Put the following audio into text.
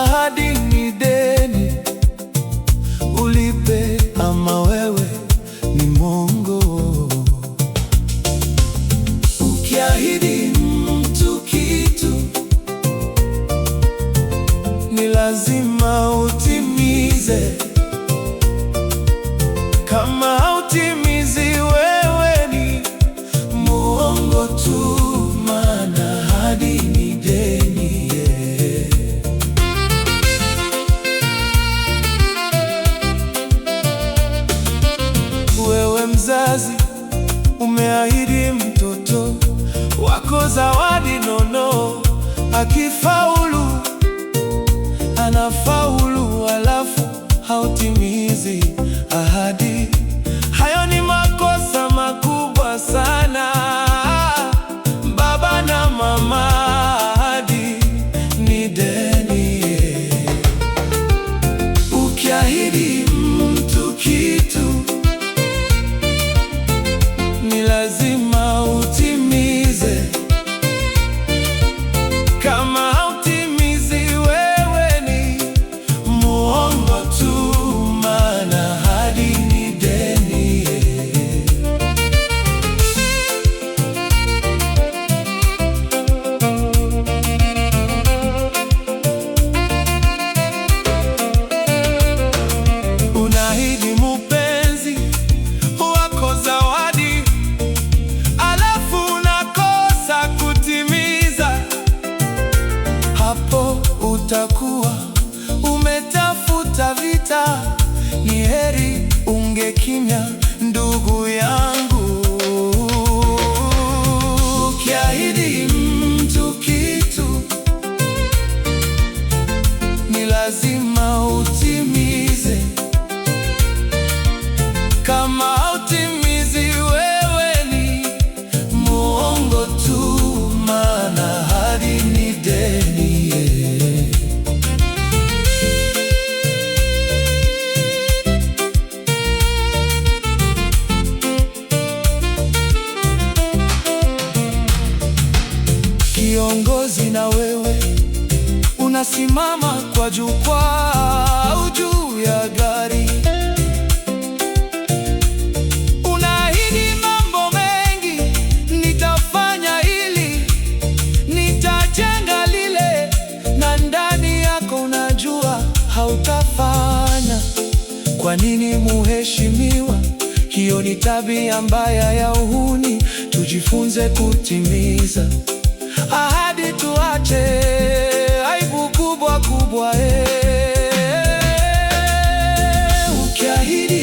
ahadi ni deni, ulipe ama wewe ni mongo. Ukiahidi mtu kitu, ni lazima utimize. Kama hautimizi, wewe ni muongo tu, maana ahadi ni deni. Wewe mzazi, umeahidi mtoto wako zawadi nono, akifaulu anafaulu, alafu hautimizi ahadi. Hayo ni makosa makubwa sana, baba na mama. Ahadi ni deni. Ukiahidi mtu kitu, ni lazima utimize. Kama hautimizi, wewe ni muongo tu, maana ahadi ni deni. Unaahidi mpenzi wako zawadi, alafu unakosa kutimiza. Hapo utakuwa umetafuta vita. Ni heri ungekimya, ndugu yangu. Ukiahidi mtu kitu, ni lazima utimize. Kama hautimizi, wewe ni muongo tu, maana ahadi ni deni. Kiongozi na wewe unasimama kwa jukwaa au juu ya gari. Unaahidi mambo mengi, nitafanya hili, nitajenga lile, na ndani yako unajua hautafanya. Kwa nini muheshimiwa? Hiyo ni tabia mbaya ya uhuni. Tujifunze kutimiza ahadi, tuache aibu kubwa kubwa. Ukiahidi